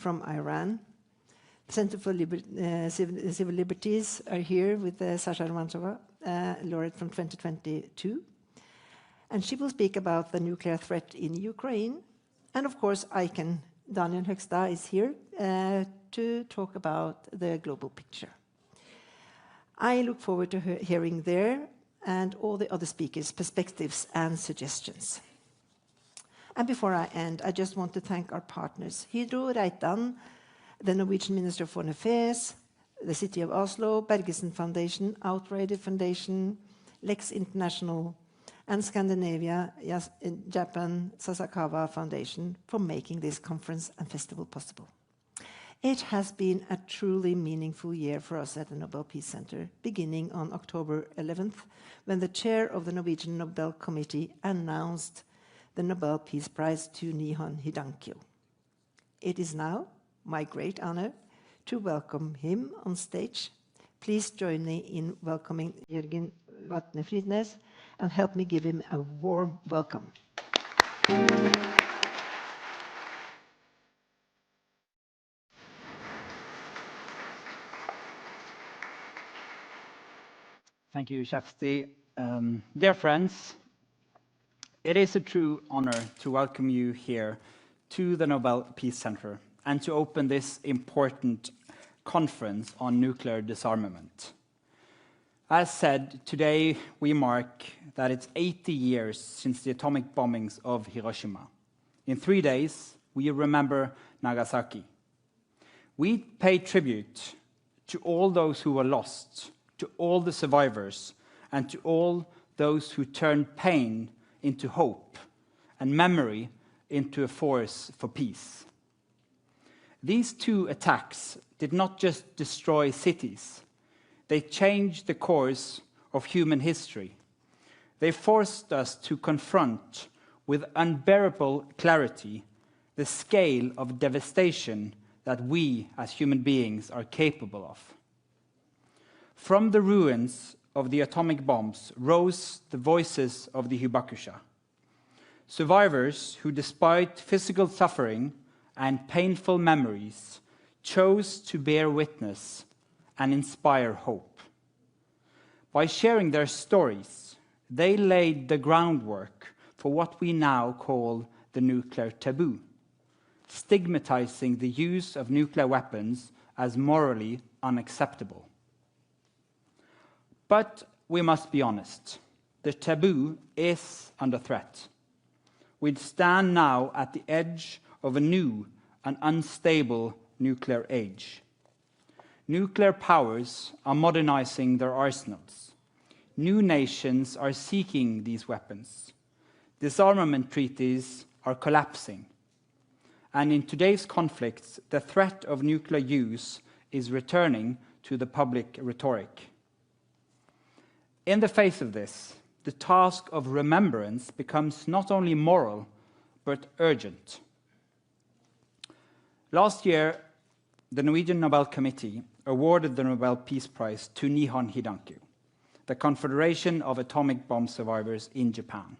from Iran. Center for Civil Liberties are here with Sasha Romanchova, laureate from 2022. And she will speak about the nuclear threat in Ukraine. And of course, ICAN, Daniel Högsta, is here to talk about the global picture. I look forward to hearing their and all the other speakers' perspectives and suggestions. And before I end, I just want to thank our partners, Hydro Reitan, the Norwegian Minister of Foreign Affairs, the City of Oslo, Bergesen Foundation, Outrider Foundation, Lex International, and Scandinavia, Japan, Sasakawa Foundation for making this conference and festival possible. It has been a truly meaningful year for us at the Nobel Peace Center, beginning on October 11th, when the chair of the Norwegian Nobel Committee announced the Nobel Peace Prize to Nihon Hidankyo. It is now my great honor to welcome him on stage. Please join me in welcoming Jørgen Vatne Fridnes and help me give him a warm welcome. Thank you, Kjersti. Dear friends, it is a true honor to welcome you here to the Nobel Peace Center and to open this important conference on nuclear disarmament. As said, today we mark that it's 80 years since the atomic bombings of Hiroshima. In 3 days, we remember Nagasaki. We pay tribute to all those who were lost, to all the survivors, and to all those who turned pain into hope and memory into a force for peace. These two attacks did not just destroy cities. They changed the course of human history. They forced us to confront with unbearable clarity the scale of devastation that we as human beings are capable of. From the ruins of the atomic bombs rose the voices of the Hibakusha, survivors who, despite physical suffering and painful memories, chose to bear witness and inspire hope. By sharing their stories, they laid the groundwork for what we now call the nuclear taboo, stigmatizing the use of nuclear weapons as morally unacceptable. But we must be honest, the taboo is under threat. We stand now at the edge of a new and unstable nuclear age. Nuclear powers are modernizing their arsenals. New nations are seeking these weapons. Disarmament treaties are collapsing. And in today's conflicts, the threat of nuclear use is returning to the public rhetoric. In the face of this, the task of remembrance becomes not only moral, but urgent. Last year, the Norwegian Nobel Committee awarded the Nobel Peace Prize to Nihon Hidankyo, the Confederation of Atomic Bomb Survivors in Japan.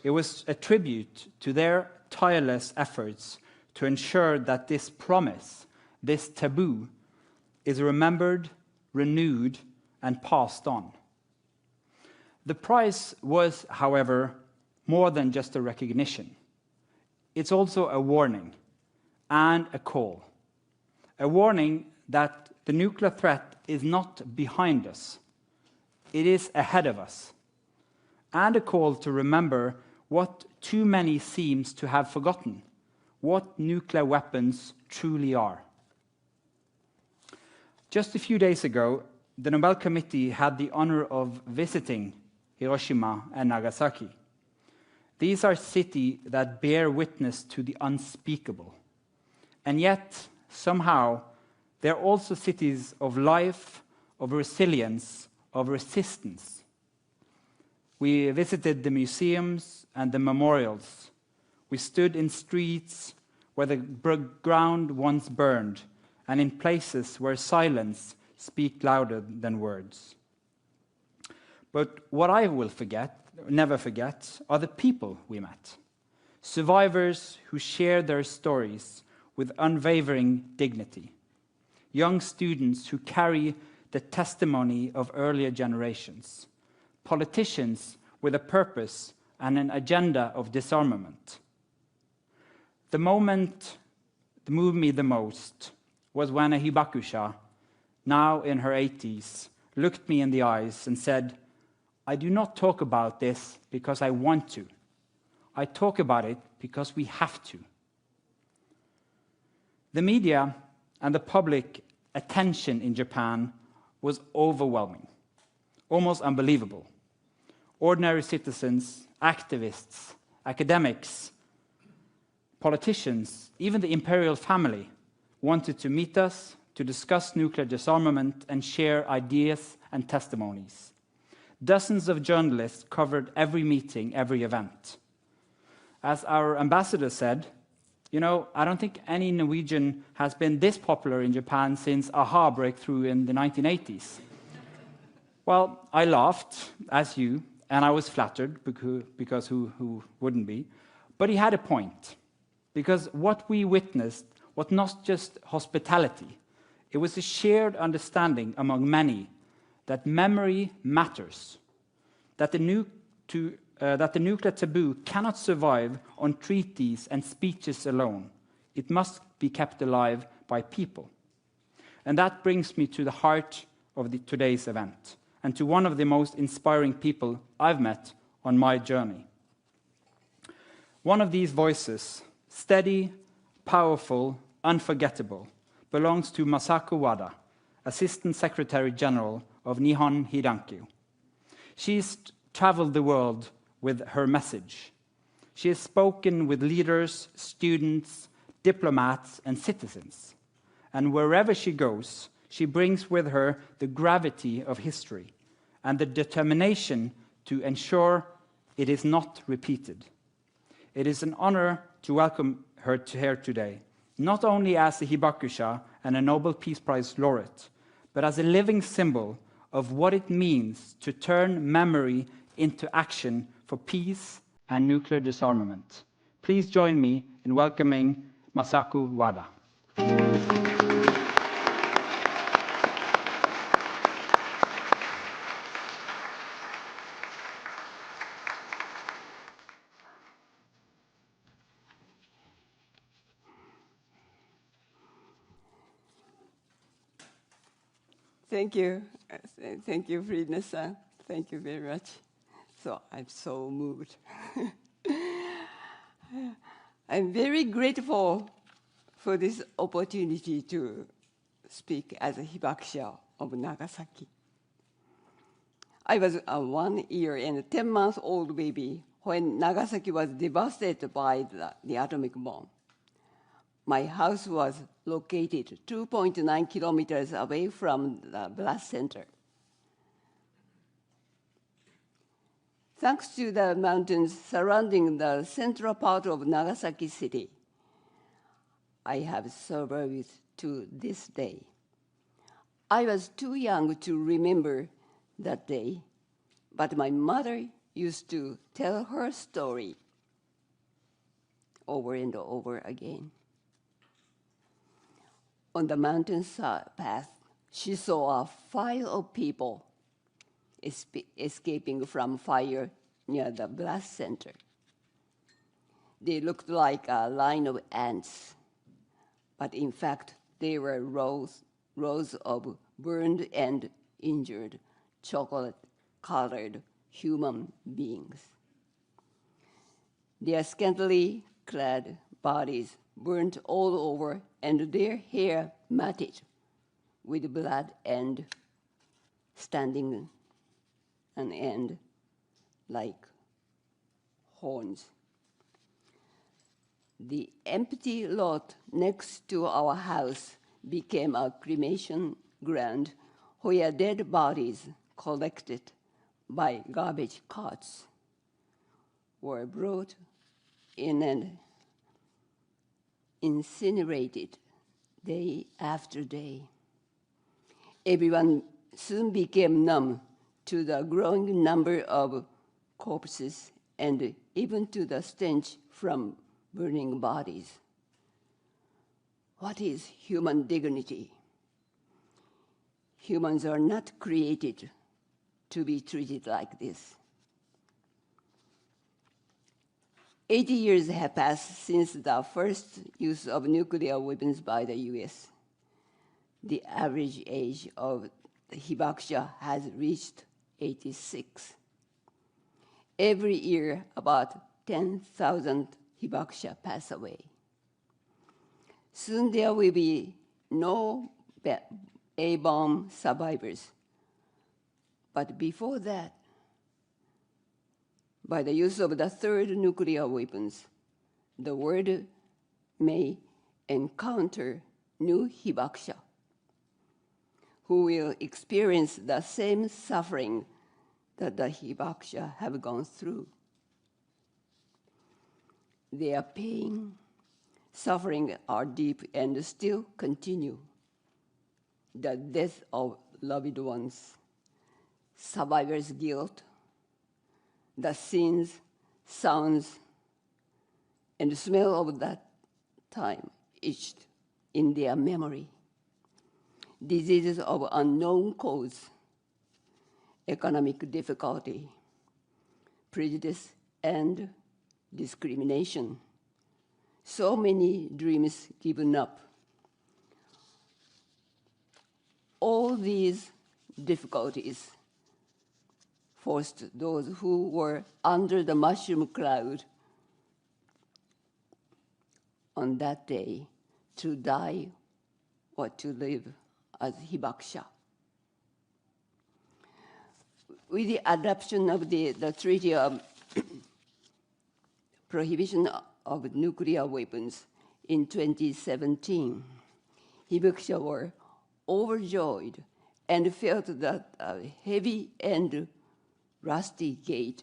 It was a tribute to their tireless efforts to ensure that this promise, this taboo, is remembered, renewed, and passed on. The prize was, however, more than just a recognition. It's also a warning and a call. A warning that the nuclear threat is not behind us. It is ahead of us. And a call to remember what too many seems to have forgotten, what nuclear weapons truly are. Just a few days ago, the Nobel Committee had the honor of visiting Hiroshima and Nagasaki. These are cities that bear witness to the unspeakable. And yet, somehow, they're also cities of life, of resilience, of resistance. We visited the museums and the memorials. We stood in streets where the ground once burned, and in places where silence speaks louder than words. But what I will never forget, are the people we met. Survivors who shared their stories with unwavering dignity. Young students who carry the testimony of earlier generations. Politicians with a purpose and an agenda of disarmament. The moment that moved me the most was when a Hibakusha, now in her 80s, looked me in the eyes and said, "I do not talk about this because I want to. I talk about it because we have to." The media and the public attention in Japan was overwhelming, almost unbelievable. Ordinary citizens, activists, academics, politicians, even the imperial family wanted to meet us to discuss nuclear disarmament and share ideas and testimonies. Dozens of journalists covered every meeting, every event. As our ambassador said, "You know, I don't think any Norwegian has been this popular in Japan since AHA breakthrough in the 1980s. Well, I laughed, as you, and I was flattered, because who wouldn't be? But he had a point, because what we witnessed was not just hospitality. It was a shared understanding among many that memory matters, that the nuclear taboo cannot survive on treaties and speeches alone. It must be kept alive by people. And that brings me to the heart of today's event, and to one of the most inspiring people I've met on my journey. One of these voices, steady, powerful, unforgettable, belongs to Masako Wada, Assistant Secretary General of Nihon Hidankyo. She's traveled the world with her message. She has spoken with leaders, students, diplomats, and citizens. And wherever she goes, she brings with her the gravity of history and the determination to ensure it is not repeated. It is an honor to welcome her here today, not only as a Hibakusha and a Nobel Peace Prize laureate, but as a living symbol of what it means to turn memory into action for peace and nuclear disarmament. Please join me in welcoming Masako Wada. Thank you. Thank you, Friedner-san. Thank you very much. So I'm so moved. I'm very grateful for this opportunity to speak as a Hibakusha of Nagasaki. I was a 1 year and 10-month-old baby when Nagasaki was devastated by the atomic bomb. My house was located 2.9 kilometers away from the blast center. Thanks to the mountains surrounding the central part of Nagasaki city, I have survived to this day. I was too young to remember that day, but my mother used to tell her story over and over again. On the mountain path, she saw a file of people escaping from fire near the blast center. They looked like a line of ants, but in fact, they were rows of burned and injured, chocolate-colored human beings. Their scantily clad bodies burnt all over, and their hair matted with blood and standing an end like horns. The empty lot next to our house became a cremation ground where dead bodies collected by garbage carts were brought in and incinerated day after day. Everyone soon became numb to the growing number of corpses and even to the stench from burning bodies. what is human dignity? Humans are not created to be treated like this. 80 years have passed since the first use of nuclear weapons by the US. The average age of the Hibakusha has reached 86. Every year, about 10,000 Hibakusha pass away. Soon there will be no A-bomb survivors. But before that, by the use of the third nuclear weapons, the world may encounter new Hibakusha, who will experience the same suffering that the Hibakusha have gone through. Their pain, suffering are deep and still continue. The death of loved ones, survivor's guilt, the scenes, sounds, and smell of that time etched in their memory. Diseases of unknown cause, economic difficulty, prejudice, and discrimination. So many dreams given up. All these difficulties forced those who were under the mushroom cloud on that day to die or to live as Hibakusha. With the adoption of the Treaty of Prohibition of Nuclear Weapons in 2017, Hibakusha were overjoyed and felt that a heavy and rusty gate,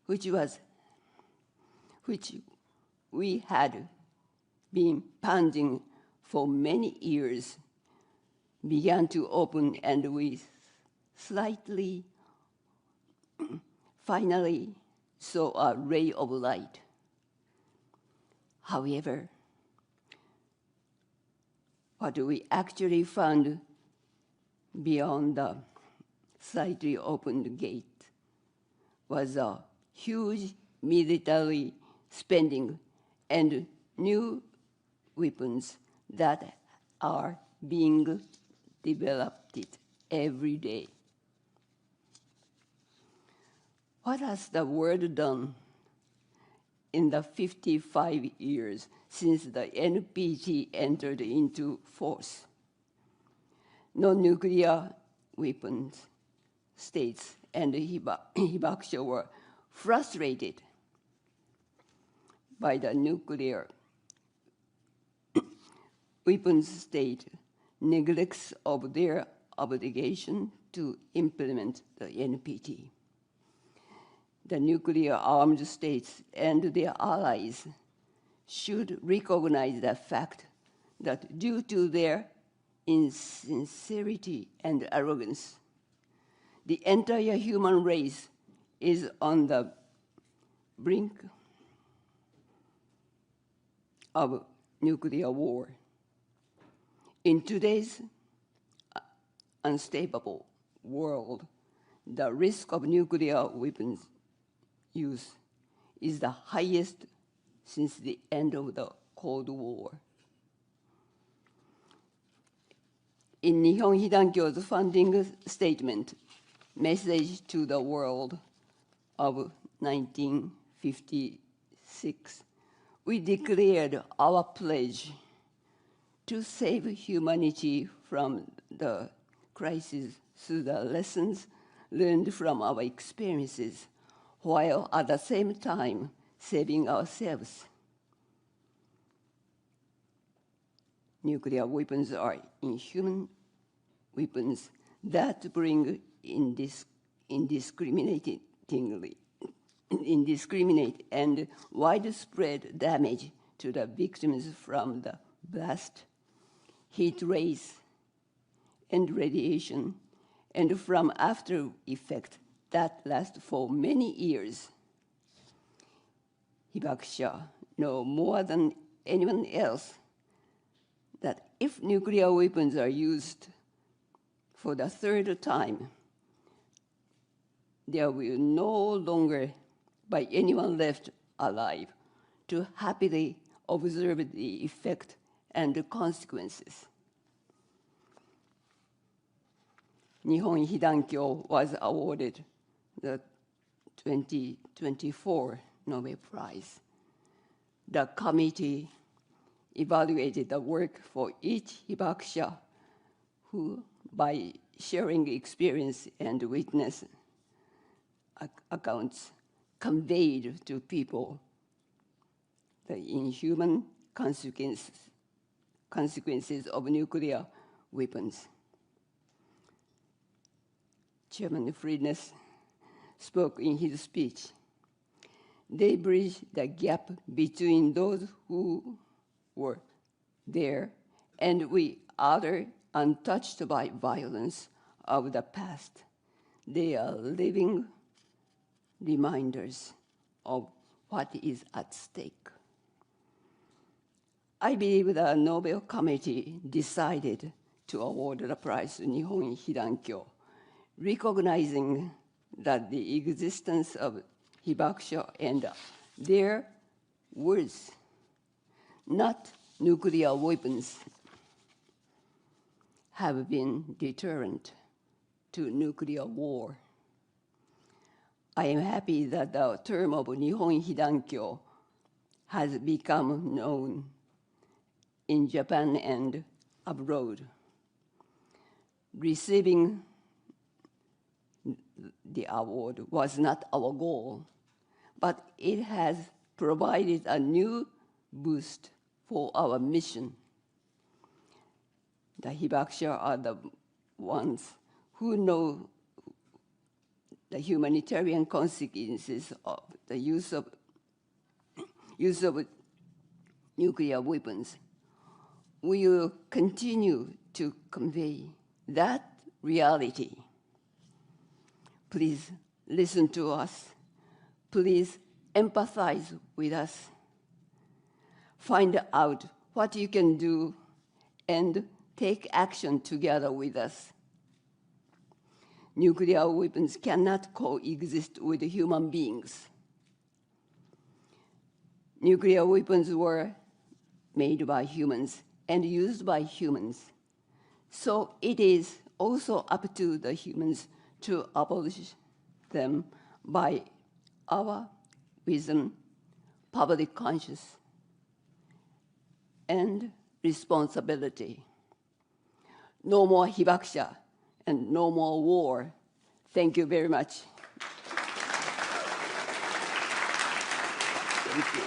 which we had been pounding for many years, began to open, and we finally saw a ray of light. However, what we actually found beyond the slightly opened gate was a huge military spending and new weapons that are being developed every day. What has the world done in the 55 years since the NPT entered into force? No nuclear weapons states and Hibakusha were frustrated by the nuclear weapons state neglects of their obligation to implement the NPT. The nuclear-armed states and their allies should recognize the fact that due to their insincerity and arrogance, the entire human race is on the brink of nuclear war. In today's unstable world, the risk of nuclear weapons use is the highest since the end of the Cold War. In Nihon Hidankyo's founding statement, Message to the World of 1956, we declared our pledge to save humanity from the crisis through the lessons learned from our experiences, while at the same time saving ourselves. Nuclear weapons are inhuman weapons that bring indiscriminate and widespread damage to the victims from the blast, heat rays, and radiation, and from after effects that last for many years. Hibakusha know more than anyone else that if nuclear weapons are used for the third time, there will no longer be anyone left alive to happily observe the effect and the consequences. Nihon Hidankyo was awarded the 2024 Nobel Prize. The committee evaluated the work for each Hibakusha who, by sharing experience and witness accounts, conveyed to people the inhuman consequences of nuclear weapons. Chairman Friedness spoke in his speech. They bridge the gap between those who were there and we other untouched by violence of the past. They are living reminders of what is at stake. I believe the Nobel Committee decided to award the prize to Nihon Hidankyo, recognizing that the existence of Hibakusha and their words, not nuclear weapons, have been deterrent to nuclear war. I am happy that the term of Nihon Hidankyo has become known in Japan and abroad. Receiving the award was not our goal, but it has provided a new boost for our mission. The Hibakusha are the ones who know the humanitarian consequences of the use of nuclear weapons. We will continue to convey that reality. Please listen to us. Please empathize with us. Find out what you can do and take action together with us. Nuclear weapons cannot coexist with human beings. Nuclear weapons were made by humans and used by humans. So it is also up to the humans to abolish them by our wisdom, public conscience, and responsibility. No more Hibakusha and no more war. Thank you very much. Thank you.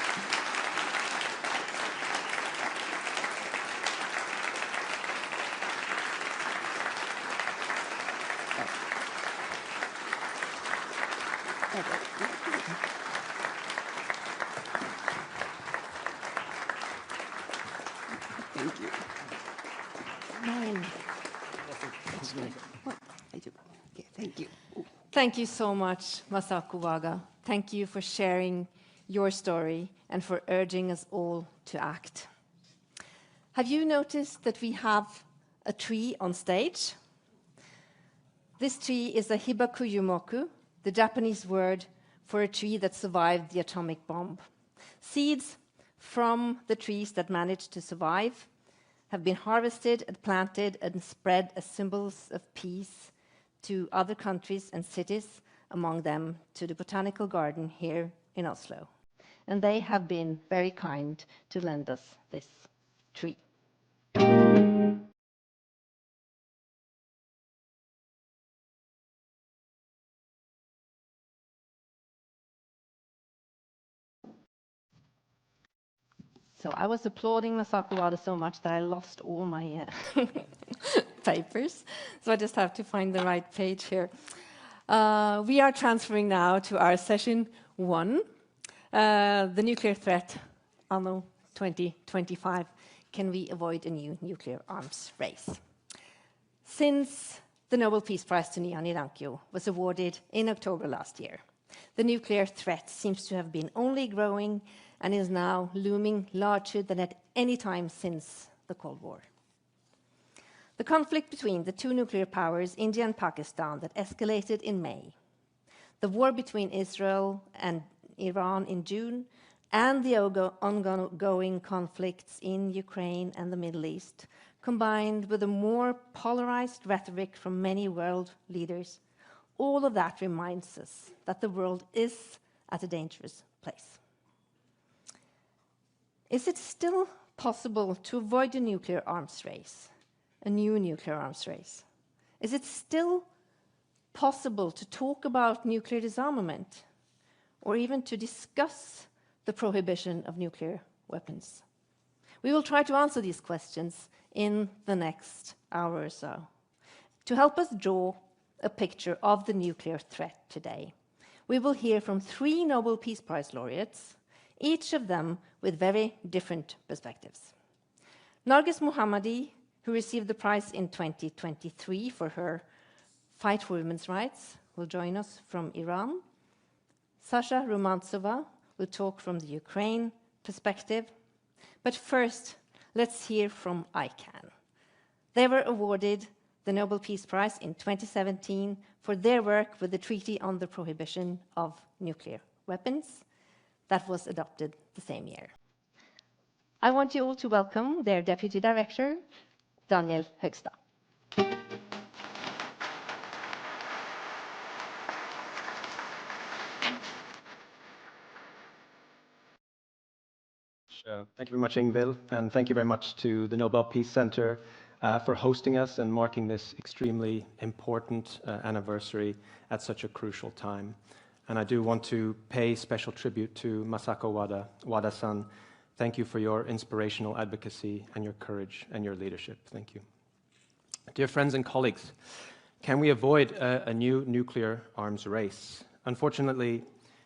Thank you. Okay, thank you. Thank you so much, Masako Wada. Thank you for sharing your story and for urging us all to act. Have you noticed that we have a tree on stage? This tree is a Hibakusha, the Japanese word for a tree that survived the atomic bomb. Seeds from the trees that managed to survive have been harvested and planted and spread as symbols of peace to other countries and cities, among them to the Botanical Garden here in Oslo. And they have been very kind to lend us this tree. So I was applauding Masako Wada so much that I lost all my papers. So I just have to find the right page here. We are transferring now to our session 1, the nuclear threat, anno 2025. Can we avoid a new nuclear arms race? Since the Nobel Peace Prize to Nihon Hidankyo was awarded in October last year, the nuclear threat seems to have been only growing and is now looming larger than at any time since the Cold War. The conflict between the two nuclear powers, India and Pakistan, that escalated in May, the war between Israel and Iran in June, and the ongoing conflicts in Ukraine and the Middle East, combined with a more polarized rhetoric from many world leaders, all of that reminds us that the world is at a dangerous place. Is it still possible to avoid a nuclear arms race, a new nuclear arms race? Is it still possible to talk about nuclear disarmament, or even to discuss the prohibition of nuclear weapons? We will try to answer these questions in the next hour or so. To help us draw a picture of the nuclear threat today, we will hear from 3 Nobel Peace Prize laureates, each of them with very different perspectives. Narges Mohammadi, who received the prize in 2023 for her fight for women's rights, will join us from Iran. Sasha Romantsova will talk from the Ukraine perspective. But first, let's hear from ICAN. They were awarded the Nobel Peace Prize in 2017 for their work with the Treaty on the Prohibition of Nuclear Weapons that was adopted the same year. I want you all to welcome their Deputy Director, Daniel Högsta. Thank you very much, Ingvild, and thank you very much to the Nobel Peace Center for hosting us and marking this extremely important anniversary at such a crucial time. And I do want to pay special tribute to Masako Wada, Wada-san. Thank you for your inspirational advocacy and your courage and your leadership. Thank you. Dear friends and colleagues, can we avoid a new nuclear arms race? Unfortunately,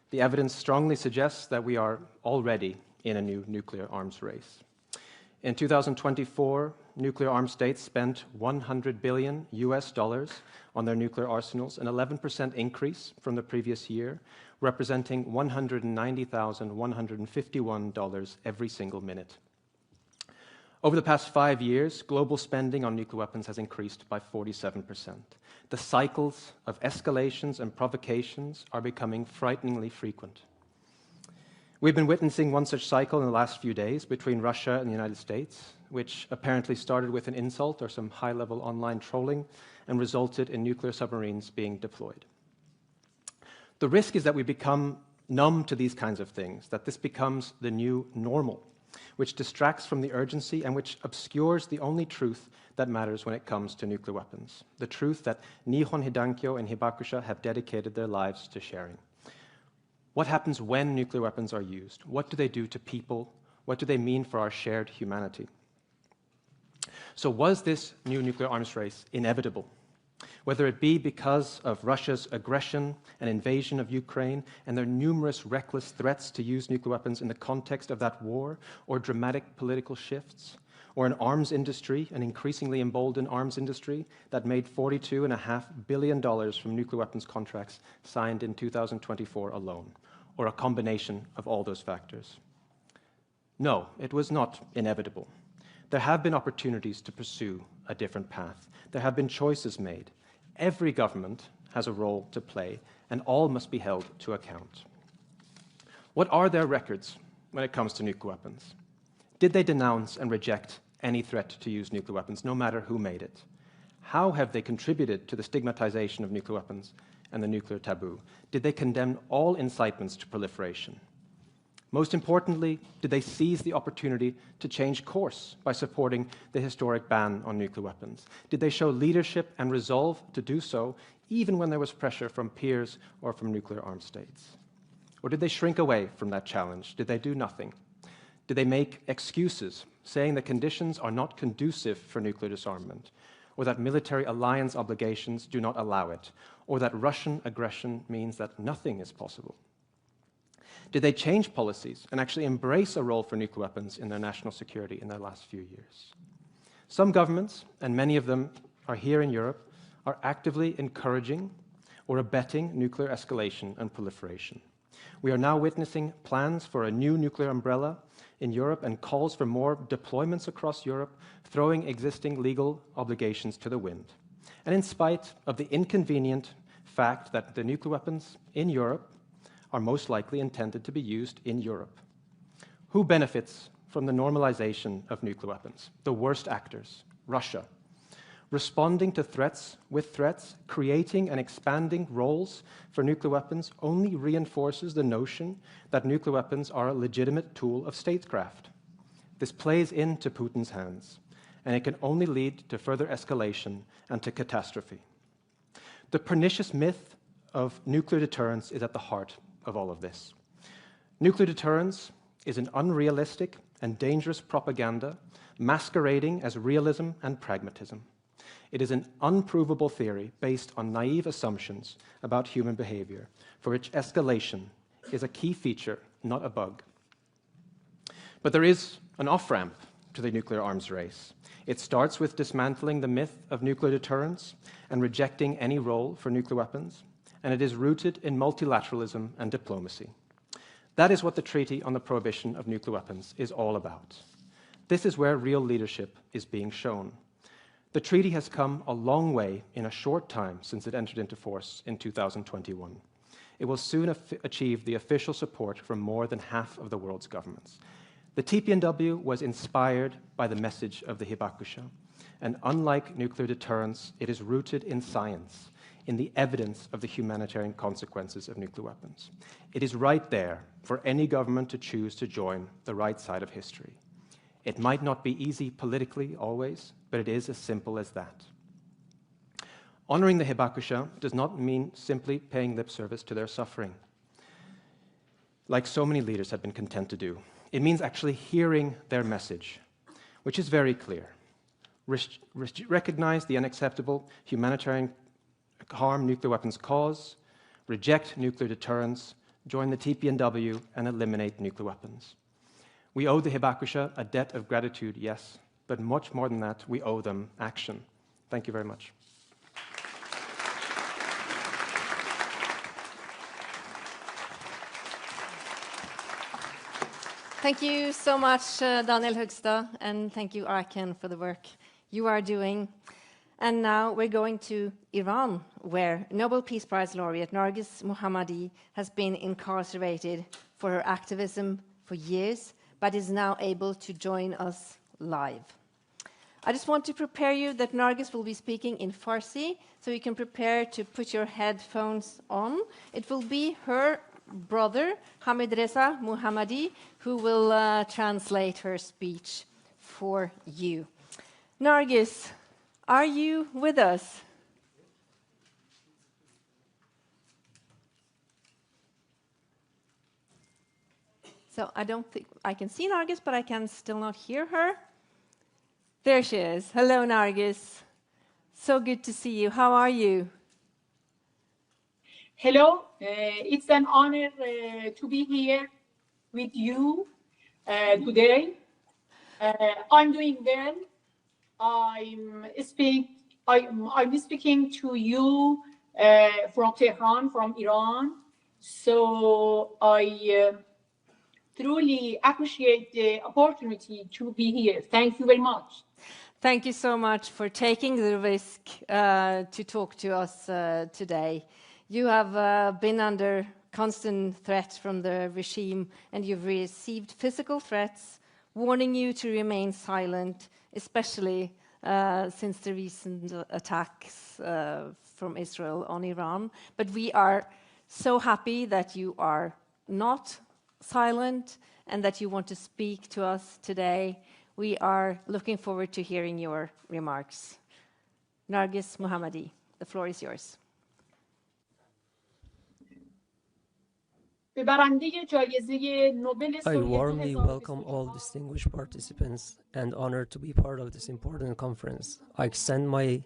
the evidence strongly suggests that we are already in a new nuclear arms race. In 2024, nuclear armed states spent $100 billion on their nuclear arsenals, an 11% increase from the previous year, representing $190,151 every single minute. Over the past 5 years, global spending on nuclear weapons has increased by 47%. The cycles of escalations and provocations are becoming frighteningly frequent. We've been witnessing one such cycle in the last few days between Russia and the United States, which apparently started with an insult or some high-level online trolling and resulted in nuclear submarines being deployed. The risk is that we become numb to these kinds of things, that this becomes the new normal, which distracts from the urgency and which obscures the only truth that matters when it comes to nuclear weapons, the truth that Nihon Hidankyo and Hibakusha have dedicated their lives to sharing. What happens when nuclear weapons are used? What do they do to people? What do they mean for our shared humanity? So was this new nuclear arms race inevitable? Whether it be because of Russia's aggression and invasion of Ukraine and their numerous reckless threats to use nuclear weapons in the context of that war, or dramatic political shifts, or an arms industry, an increasingly emboldened arms industry that made $42.5 billion from nuclear weapons contracts signed in 2024 alone, or a combination of all those factors. No, it was not inevitable. There have been opportunities to pursue a different path. There have been choices made. Every government has a role to play, and all must be held to account. What are their records when it comes to nuclear weapons? Did they denounce and reject any threat to use nuclear weapons, no matter who made it? How have they contributed to the stigmatization of nuclear weapons and the nuclear taboo? Did they condemn all incitements to proliferation? Most importantly, did they seize the opportunity to change course by supporting the historic ban on nuclear weapons? Did they show leadership and resolve to do so, even when there was pressure from peers or from nuclear-armed states? Or did they shrink away from that challenge? Did they do nothing? Did they make excuses, saying that conditions are not conducive for nuclear disarmament, or that military alliance obligations do not allow it, or that Russian aggression means that nothing is possible? Did they change policies and actually embrace a role for nuclear weapons in their national security in their last few years? Some governments, and many of them are here in Europe, are actively encouraging or abetting nuclear escalation and proliferation. We are now witnessing plans for a new nuclear umbrella in Europe and calls for more deployments across Europe, throwing existing legal obligations to the wind. And in spite of the inconvenient fact that the nuclear weapons in Europe are most likely intended to be used in Europe. Who benefits from the normalization of nuclear weapons? The worst actors, Russia. Responding to threats with threats, creating and expanding roles for nuclear weapons only reinforces the notion that nuclear weapons are a legitimate tool of statecraft. This plays into Putin's hands, and it can only lead to further escalation and to catastrophe. The pernicious myth of nuclear deterrence is at the heart of all of this. Nuclear deterrence is an unrealistic and dangerous propaganda masquerading as realism and pragmatism. It is an unprovable theory based on naive assumptions about human behavior, for which escalation is a key feature, not a bug. But there is an off-ramp to the nuclear arms race. It starts with dismantling the myth of nuclear deterrence and rejecting any role for nuclear weapons, and it is rooted in multilateralism and diplomacy. That is what the Treaty on the Prohibition of Nuclear Weapons is all about. This is where real leadership is being shown. The treaty has come a long way in a short time since it entered into force in 2021. It will soon achieve the official support from more than half of the world's governments. The TPNW was inspired by the message of the Hibakusha, and unlike nuclear deterrence, it is rooted in science, in the evidence of the humanitarian consequences of nuclear weapons. It is right there for any government to choose to join the right side of history. It might not be easy politically always, but it is as simple as that. Honoring the Hibakusha does not mean simply paying lip service to their suffering, like so many leaders have been content to do. It means actually hearing their message, which is very clear. Recognize the unacceptable humanitarian harm nuclear weapons cause, reject nuclear deterrence, join the TPNW, and eliminate nuclear weapons. We owe the Hibakusha a debt of gratitude, yes, but much more than that, we owe them action. Thank you very much. Thank you so much, Daniel Högsta, and thank you, ICAN, for the work you are doing. And now we're going to Iran, where Nobel Peace Prize laureate Narges Mohammadi has been incarcerated for her activism for years, but is now able to join us live. I just want to prepare you that Narges will be speaking in Farsi, so you can prepare to put your headphones on. It will be her brother, Hamid Reza Mohammadi, who will translate her speech for you. Narges, are you with us? So I don't think I can see Narges, but I can still not hear her. There she is. Hello, Narges. So good to see you. How are you? Hello. It's an honor to be here with you today. I'm doing well. I'm speaking to you from Tehran, from Iran. So I truly appreciate the opportunity to be here. Thank you very much. Thank you so much for taking the risk to talk to us today. You have been under constant threat from the regime, and you've received physical threats, warning you to remain silent, especially since the recent attacks from Israel on Iran. But we are so happy that you are not silent and that you want to speak to us today. We are looking forward to hearing your remarks. Narges Mohammadi, the floor is yours. I warmly welcome all distinguished participants and honored to be part of this important conference. I extend my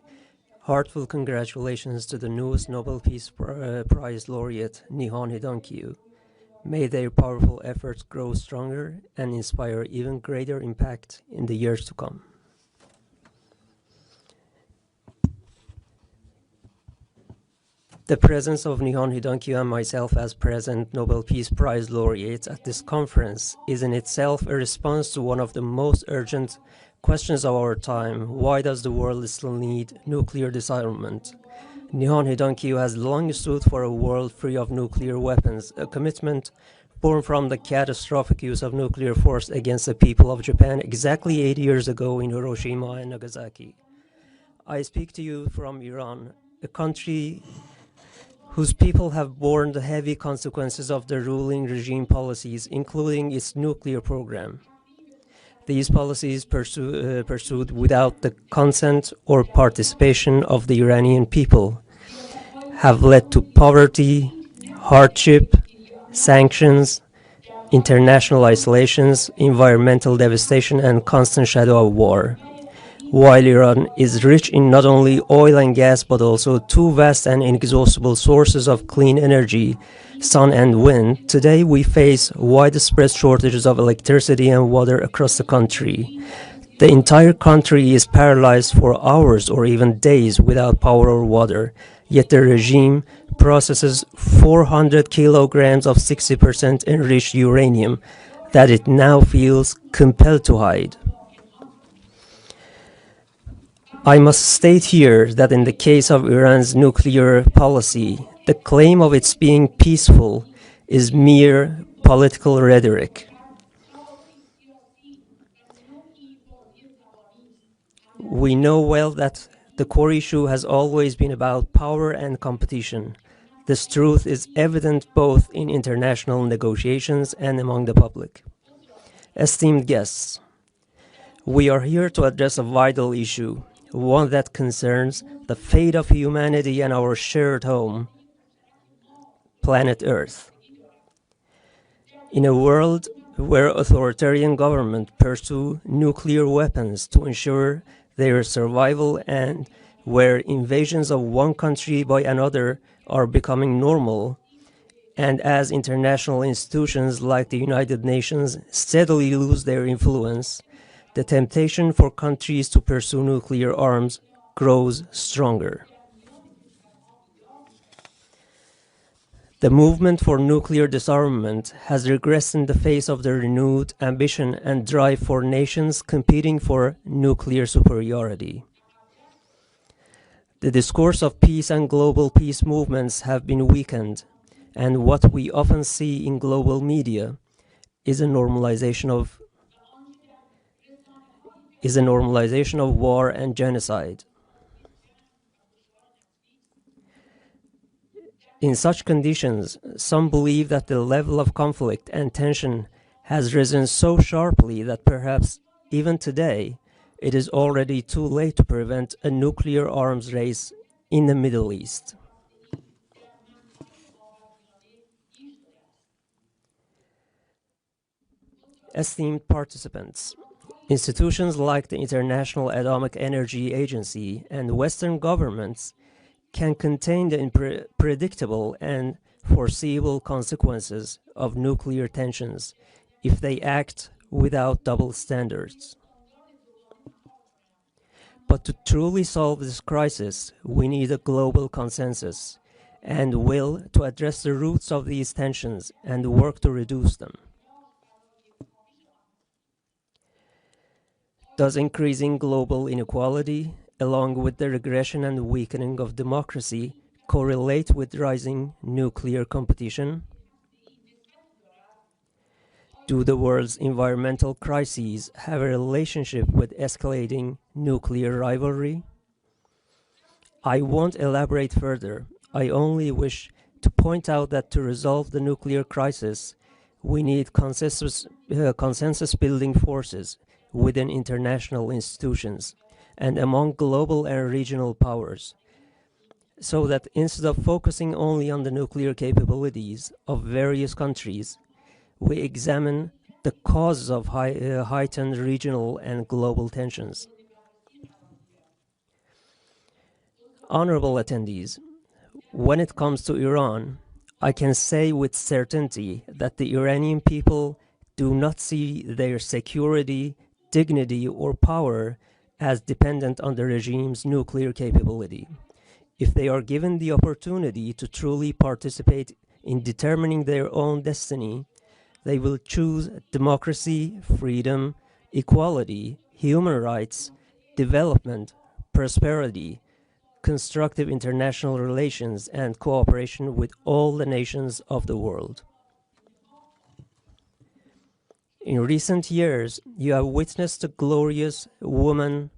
heartfelt congratulations to the newest Nobel Peace Prize laureate, Nihon Hidankyo. May their powerful efforts grow stronger and inspire even greater impact in the years to come. The presence of Nihon Hidankyo and myself as present Nobel Peace Prize laureates at this conference is in itself a response to one of the most urgent questions of our time. Why does the world still need nuclear disarmament? Nihon Hidankyo has long stood for a world free of nuclear weapons, a commitment born from the catastrophic use of nuclear force against the people of Japan exactly 8 years ago in Hiroshima and Nagasaki. I speak to you from Iran, a country whose people have borne the heavy consequences of the ruling regime policies, including its nuclear program. These policies pursued without the consent or participation of the Iranian people have led to poverty, hardship, sanctions, international isolations, environmental devastation, and constant shadow of war. While Iran is rich in not only oil and gas, but also two vast and inexhaustible sources of clean energy, sun and wind, today we face widespread shortages of electricity and water across the country. The entire country is paralyzed for hours or even days without power or water, yet the regime processes 400 kilograms of 60% enriched uranium that it now feels compelled to hide. I must state here that in the case of Iran's nuclear policy, the claim of its being peaceful is mere political rhetoric. We know well that the core issue has always been about power and competition. This truth is evident both in international negotiations and among the public. Esteemed guests, we are here to address a vital issue, one that concerns the fate of humanity and our shared home, planet Earth. In a world where authoritarian governments pursue nuclear weapons to ensure their survival and where invasions of one country by another are becoming normal, and as international institutions like the United Nations steadily lose their influence, the temptation for countries to pursue nuclear arms grows stronger. The movement for nuclear disarmament has regressed in the face of the renewed ambition and drive for nations competing for nuclear superiority. The discourse of peace and global peace movements have been weakened, and what we often see in global media is a normalization of war and genocide. In such conditions, some believe that the level of conflict and tension has risen so sharply that perhaps even today it is already too late to prevent a nuclear arms race in the Middle East. Esteemed participants, institutions like the International Atomic Energy Agency and Western governments can contain the unpredictable and foreseeable consequences of nuclear tensions if they act without double standards. But to truly solve this crisis, we need a global consensus and will to address the roots of these tensions and work to reduce them. Does increasing global inequality, along with the regression and weakening of democracy, correlate with rising nuclear competition? Do the world's environmental crises have a relationship with escalating nuclear rivalry? I won't elaborate further. I only wish to point out that to resolve the nuclear crisis, we need consensus-building forces within international institutions and among global and regional powers, so that instead of focusing only on the nuclear capabilities of various countries, we examine the causes of heightened regional and global tensions. Honorable attendees, when it comes to Iran, I can say with certainty that the Iranian people do not see their security, dignity, or power as dependent on the regime's nuclear capability. If they are given the opportunity to truly participate in determining their own destiny, they will choose democracy, freedom, equality, human rights, development, prosperity, constructive international relations, and cooperation with all the nations of the world. In recent years, you have witnessed the glorious woman,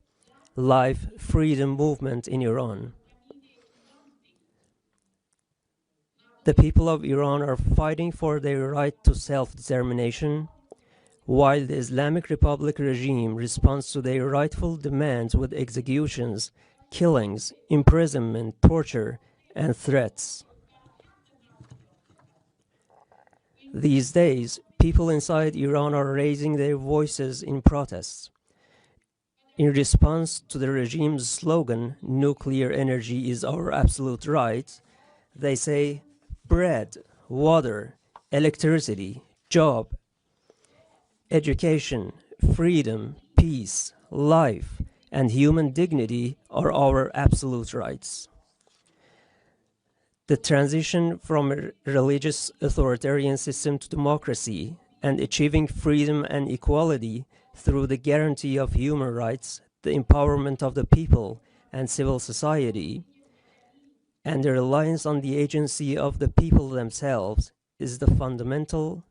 life, freedom movement in Iran. The people of Iran are fighting for their right to self-determination, while the Islamic Republic regime responds to their rightful demands with executions, killings, imprisonment, torture, and threats. These days, people inside Iran are raising their voices in protests. In response to the regime's slogan, "Nuclear energy is our absolute right," they say, bread, water, electricity, job, education, freedom, peace, life, and human dignity are our absolute rights. The transition from a religious authoritarian system to democracy and achieving freedom and equality through the guarantee of human rights, the empowerment of the people and civil society, and the reliance on the agency of the people themselves is the fundamental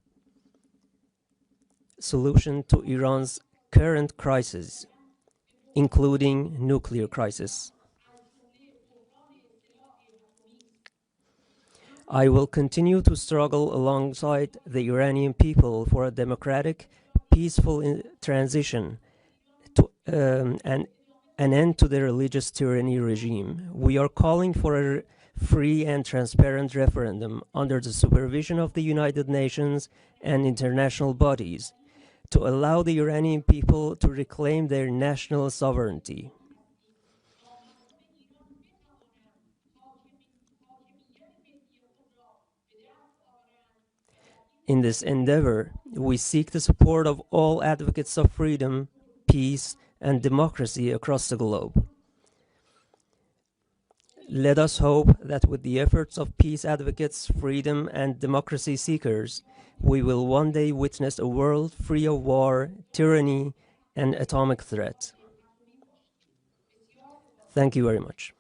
solution to Iran's current crisis, including nuclear crisis. I will continue to struggle alongside the Iranian people for a democratic, peaceful transition to an end to the religious tyranny regime. We are calling for a free and transparent referendum under the supervision of the United Nations and international bodies to allow the Iranian people to reclaim their national sovereignty. In this endeavor, we seek the support of all advocates of freedom, peace, and democracy across the globe. Let us hope that with the efforts of peace advocates, freedom, and democracy seekers, we will one day witness a world free of war, tyranny, and atomic threat. Thank you very much.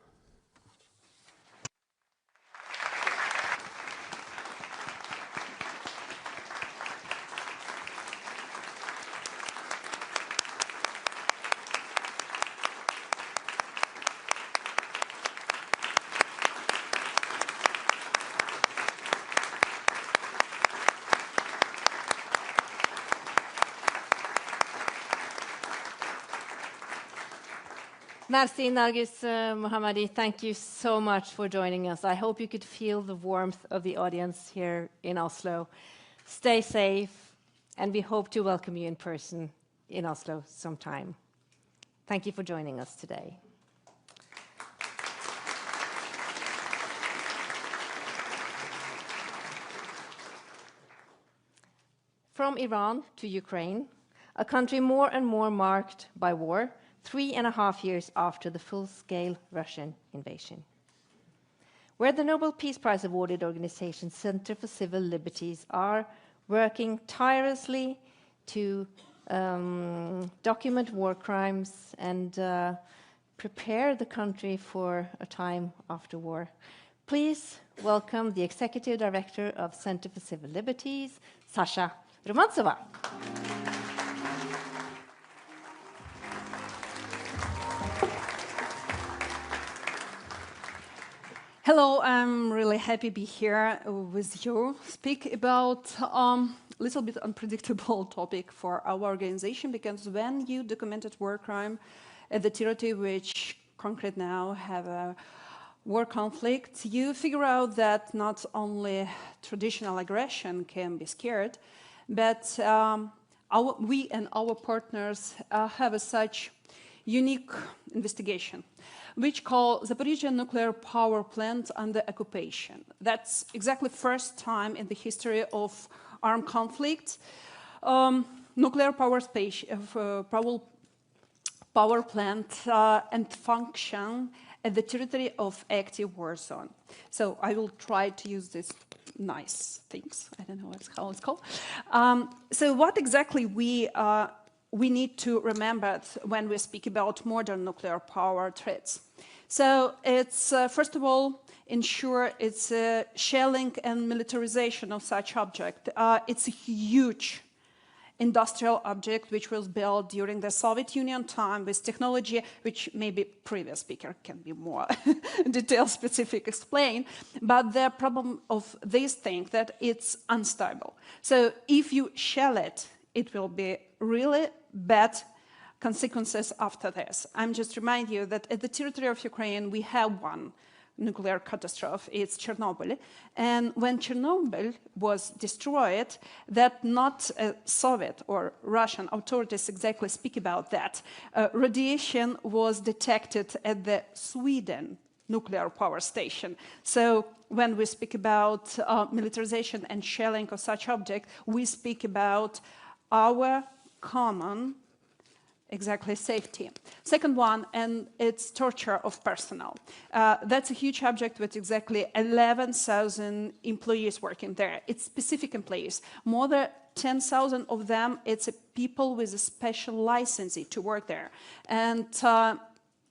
Merci, Nargis Mohammadi. Thank you so much for joining us. I hope you could feel the warmth of the audience here in Oslo. Stay safe, and we hope to welcome you in person in Oslo sometime. Thank you for joining us today. From Iran to Ukraine, a country more and more marked by war, 3.5 years after the full-scale Russian invasion, where the Nobel Peace Prize awarded organization Center for Civil Liberties are working tirelessly to document war crimes and prepare the country for a time after war. Please welcome the Executive Director of Center for Civil Liberties, Sasha Romantsova. Hello, I'm really happy to be here with you, speak about a little bit unpredictable topic for our organization, because when you documented war crime at the territory which concrete now have a war conflict, you figure out that not only traditional aggression can be scared, but we and our partners have such unique investigation, which call Zaporizhzhia nuclear power plant under occupation. That's exactly first time in the history of armed conflict. Nuclear power power plant and function at the territory of active war zone. So I will try to use these nice things. I don't know how it's called. So what exactly we need to remember when we speak about modern nuclear power threats. So it's, first of all, ensure it's shelling and militarization of such object. It's a huge industrial object which was built during the Soviet Union time with technology which maybe previous speaker can be more detail specific explain, but the problem of this thing that it's unstable. So if you shell it, it will be really bad consequences after this. I'm just remind you that at the territory of Ukraine we have one nuclear catastrophe, it's Chernobyl. And when Chernobyl was destroyed, that not Soviet or Russian authorities exactly speak about that. Radiation was detected at the Sweden nuclear power station. So when we speak about militarization and shelling of such object, we speak about our common safety. Second one, and it's torture of personnel. That's a huge object with exactly 11,000 employees working there. It's specific employees. More than 10,000 of them, it's people with a special licensee to work there. And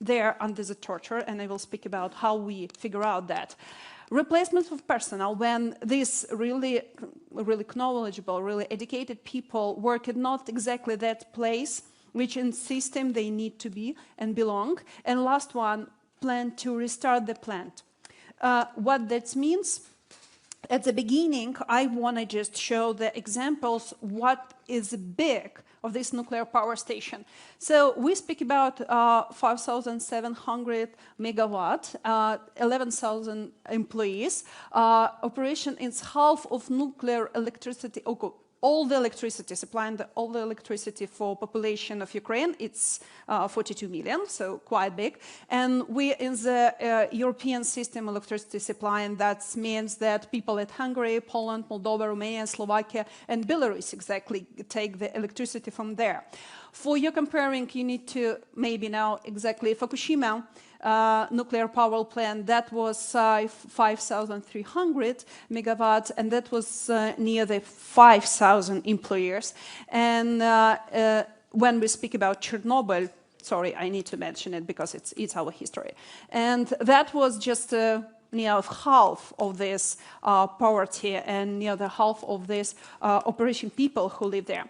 they're under the torture, and I will speak about how we figure out that. Replacement of personnel, when these really knowledgeable, really educated people work at not exactly that place, which in system they need to be and belong. And last one, plan to restart the plant. What that means, at the beginning, I want to just show the examples what is big of this nuclear power station. So we speak about 5,700 megawatt, 11,000 employees. Operation is half of nuclear electricity, all the electricity, supplying all the electricity for population of Ukraine, it's 42 million, so quite big. And we in the European system electricity supply, and that means that people at Hungary, Poland, Moldova, Romania, Slovakia, and Belarus exactly take the electricity from there. For your comparing, you need to maybe know exactly Fukushima nuclear power plant, that was 5,300 megawatts, and that was near the 5,000 employers. And when we speak about Chernobyl, sorry, I need to mention it because it's our history. And that was just near half of this poverty and near the half of this operation people who live there.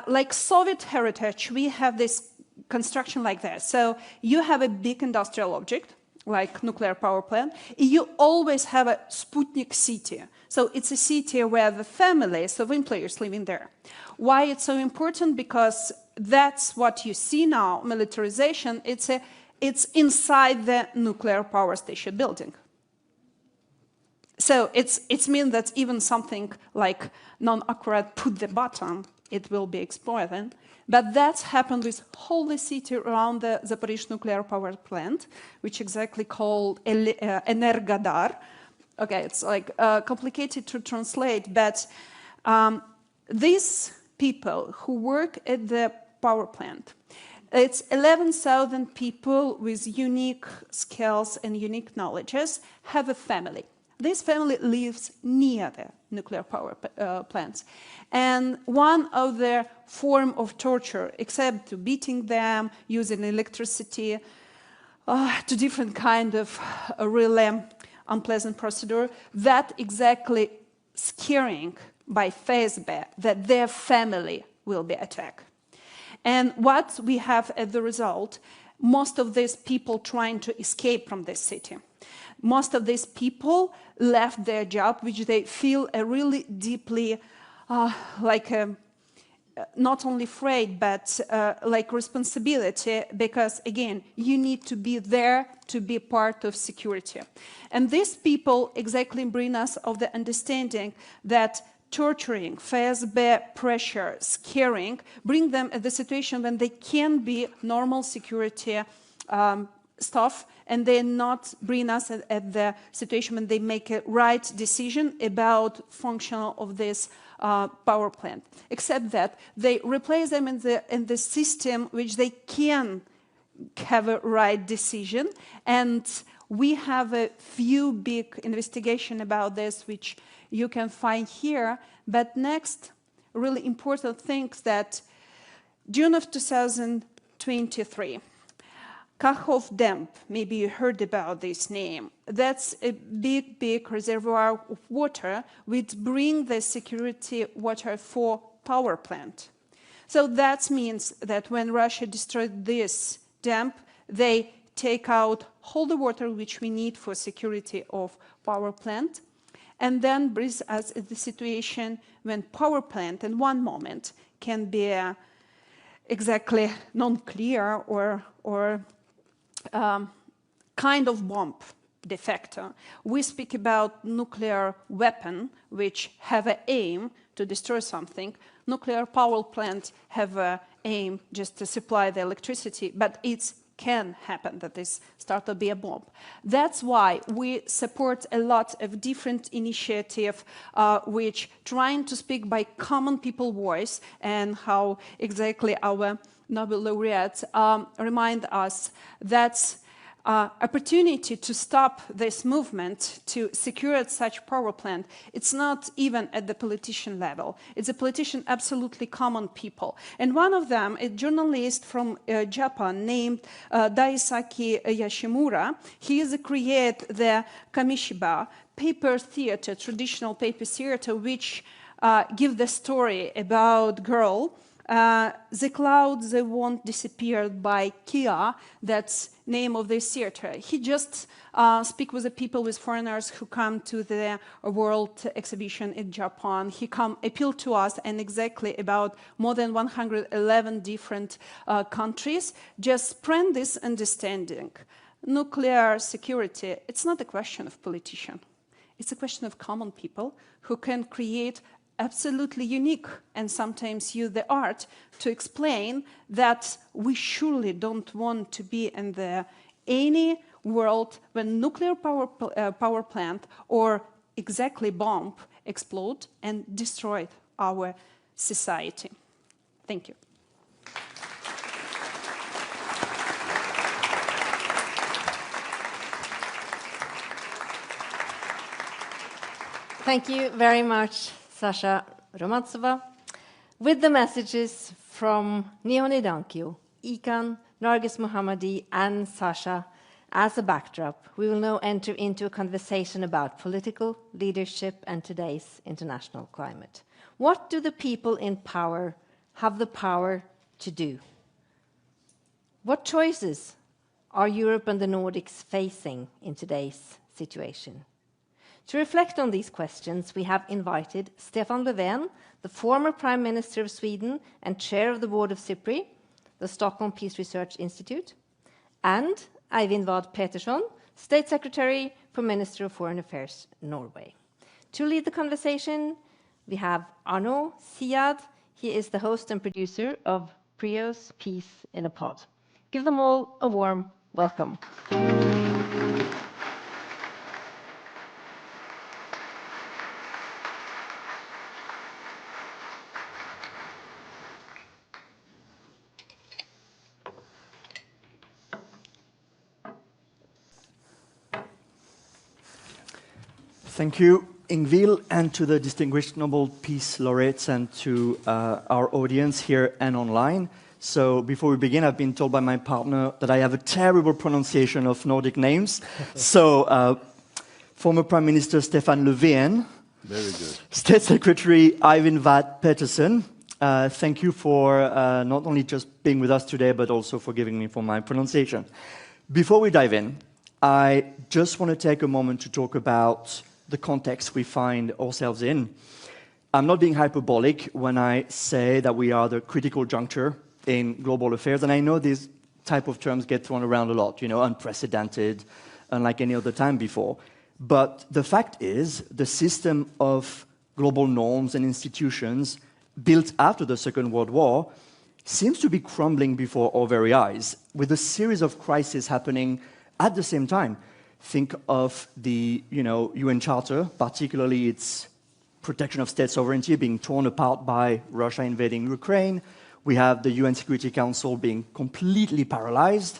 Like Soviet heritage, we have this construction like that. So you have a big industrial object, like nuclear power plant. You always have a Sputnik city. So it's a city where the families of employees living there. Why it's so important? Because that's what you see now, militarization. It's inside the nuclear power station building. So it's mean that even something like non-accurate put the button, it will be exploited. But that's happened with whole the city around the Zaporizhzhia nuclear power plant, which exactly called Energodar. Okay, it's like complicated to translate, but these people who work at the power plant, it's 11,000 people with unique skills and unique knowledges, have a family. This family lives near the nuclear power plants. And one of the form of torture, except to beating them, using electricity, to different kind of really unpleasant procedure, that exactly scaring by FSB that their family will be attacked. And what we have as the result, most of these people trying to escape from this city. Most of these people left their job, which they feel a really deeply, not only afraid, but like responsibility, because again, you need to be there to be part of security. And these people exactly bring us of the understanding that torturing, FSB pressure, scaring, bring them at the situation when they can be normal security stuff, and they not bring us at the situation when they make a right decision about function of this power plant. Except that they replace them in the system which they can have a right decision. And we have a few big investigations about this, which you can find here. But next, really important things that June of 2023, Kharkov Dam, maybe you heard about this name. That's a big, big reservoir of water which bring the security water for power plant. So that means that when Russia destroyed this dam, they take out all the water which we need for security of power plant, and then brings us in the situation when power plant in one moment can be exactly non-clear or kind of bomb defector. We speak about nuclear weapon which have an aim to destroy something. Nuclear power plant have an aim just to supply the electricity, but it can happen that this start to be a bomb. That's why we support a lot of different initiatives which trying to speak by common people voice, and how exactly our Nobel laureates remind us that's opportunity to stop this movement to secure such power plant. It's not even at the politician level. It's a politician, absolutely common people. And one of them, a journalist from Japan named Daisaki Yoshimura. He is created the Kamishiba paper theater, traditional paper theater, which give the story about girl. The clouds, they won't disappear by Kia, that's name of this theater. He just speak with the people, with foreigners who come to the world exhibition in Japan. He come appeal to us, and exactly about more than 111 different countries, just spread this understanding. Nuclear security, it's not a question of politician. It's a question of common people who can create absolutely unique and sometimes use the art to explain that we surely don't want to be in any world when nuclear power plant or exactly bomb explode and destroy our society. Thank you. Thank you very much, Sasha Romantsova. With the messages from Nihon Hidankyo, ICAN, Nargis Mohammadi, and Sasha as a backdrop, we will now enter into a conversation about political leadership and today's international climate. What do the people in power have the power to do? What choices are Europe and the Nordics facing in today's situation? To reflect on these questions, we have invited Stefan Löfven, the former Prime Minister of Sweden and Chair of the Board of SIPRI, the Stockholm Peace Research Institute, and Eivind Vad Petersson, State Secretary for Minister of Foreign Affairs, Norway. To lead the conversation, we have Arnaud Siad. He is the host and producer of Prio's Peace in a Pod. Give them all a warm welcome. Thank you, Ingvild, and to the distinguished Nobel Peace Laureates and to our audience here and online. So before we begin, I've been told by my partner that I have a terrible pronunciation of Nordic names. So former Prime Minister Stefan Löfven. Very good. State Secretary Eivind Vad Petersson. Thank you for not only just being with us today, but also for giving me for my pronunciation. Before we dive in, I just want to take a moment to talk about the context we find ourselves in. I'm not being hyperbolic when I say that we are the critical juncture in global affairs, and I know these type of terms get thrown around a lot, you know, unprecedented, unlike any other time before. But the fact is, the system of global norms and institutions built after the Second World War seems to be crumbling before our very eyes, with a series of crises happening at the same time. Think of the UN Charter, particularly its protection of state sovereignty being torn apart by Russia invading Ukraine. We have the UN Security Council being completely paralyzed.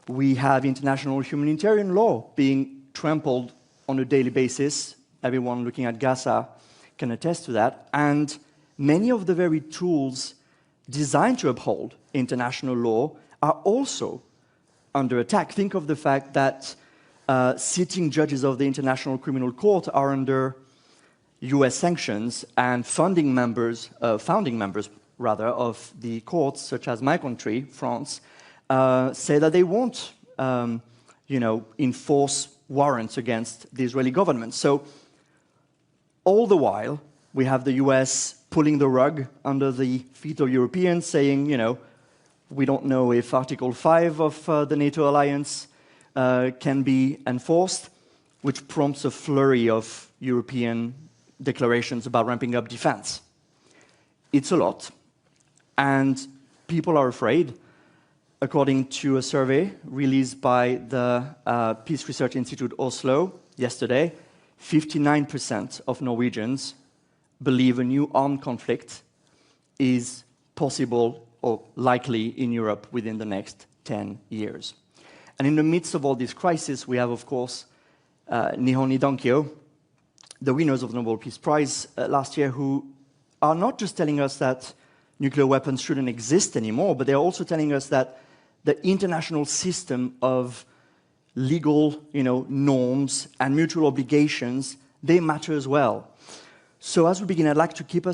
We have international humanitarian law being trampled on a daily basis. Everyone looking at Gaza can attest to that. And many of the very tools designed to uphold international law are also under attack. Think of the fact that sitting judges of the International Criminal Court are under US sanctions, and founding members rather, of the courts, such as my country, France, say that they won't enforce warrants against the Israeli government. So all the while, we have the US pulling the rug under the feet of Europeans, saying, we don't know if Article 5 of the NATO alliance can be enforced, which prompts a flurry of European declarations about ramping up defense. It's a lot. And people are afraid. According to a survey released by the Peace Research Institute Oslo yesterday, 59% of Norwegians believe a new armed conflict is possible or likely in Europe within the next 10 years. And in the midst of all this crisis, we have, of course, Nihon Hidankyo, the winners of the Nobel Peace Prize last year, who are not just telling us that nuclear weapons shouldn't exist anymore, but they're also telling us that the international system of legal norms and mutual obligations, they matter as well. So as we begin, I'd like to keep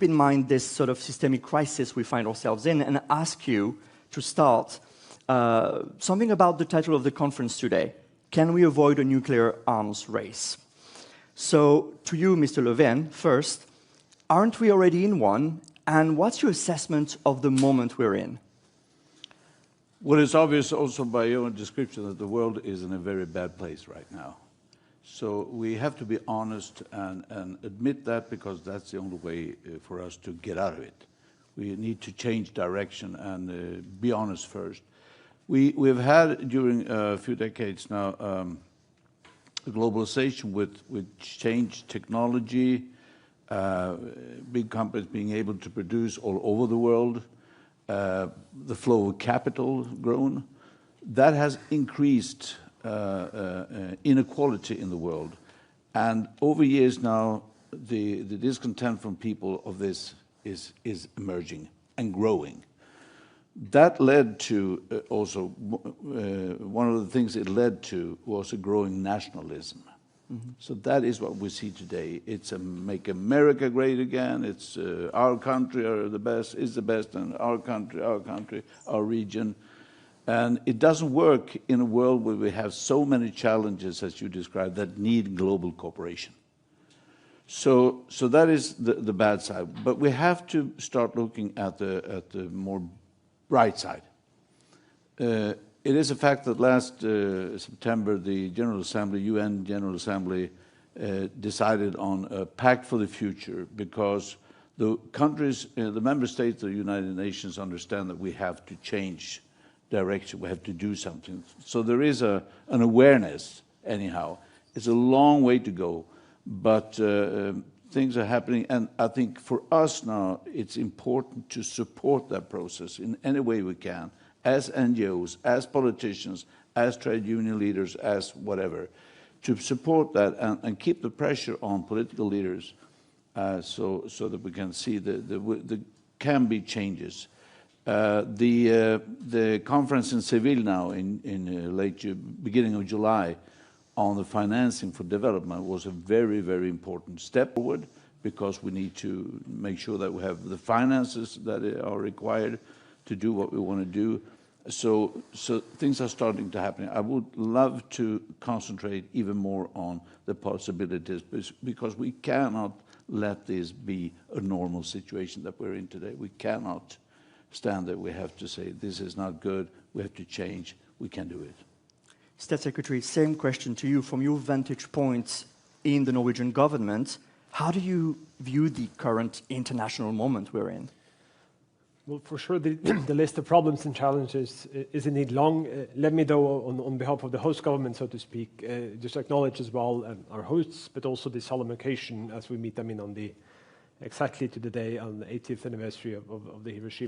in mind this sort of systemic crisis we find ourselves in, and ask you to start something about the title of the conference today. Can we avoid a nuclear arms race? So to you, Mr. Levin, first, aren't we already in one? And what's your assessment of the moment we're in? Well, it's obvious also by your description that the world is in a very bad place right now. So we have to be honest and admit that, because that's the only way for us to get out of it. We need to change direction and be honest first. We've had during a few decades now a globalization with changed technology, big companies being able to produce all over the world, the flow of capital grown. That has increased inequality in the world. And over years now, the discontent from people of this is emerging and growing. That led to also, one of the things it led to was a growing nationalism. Mm-hmm. So that is what we see today. It's a make America great again. It's our country is the best, and our country, our region. And it doesn't work in a world where we have so many challenges, as you described, that need global cooperation. So that is the bad side. But we have to start looking at the more bright side. It is a fact that last September, the General Assembly, UN General Assembly, decided on a pact for the future, because the countries, the member states of the United Nations understand that we have to change direction, we have to do something. So there is an awareness, anyhow. It's a long way to go, but things are happening, and I think for us now, it's important to support that process in any way we can, as NGOs, as politicians, as trade union leaders, as whatever, to support that and keep the pressure on political leaders so that we can see the can be changes. The conference in Seville now in beginning of July on the financing for development was a very, very important step forward, because we need to make sure that we have the finances that are required to do what we want to do. So things are starting to happen. I would love to concentrate even more on the possibilities, because we cannot let this be a normal situation that we're in today. We cannot stand there. We have to say, this is not good, we have to change, we can do it. State Secretary, same question to you. From your vantage point in the Norwegian government, how do you view the current international moment we're in? Well, for sure, the list of problems and challenges is indeed long. Let me, though, on behalf of the host government, so to speak, just acknowledge as well our hosts, but also the solemn occasion as we meet them in on the exactly to the day on the 80th anniversary of the Hiroshima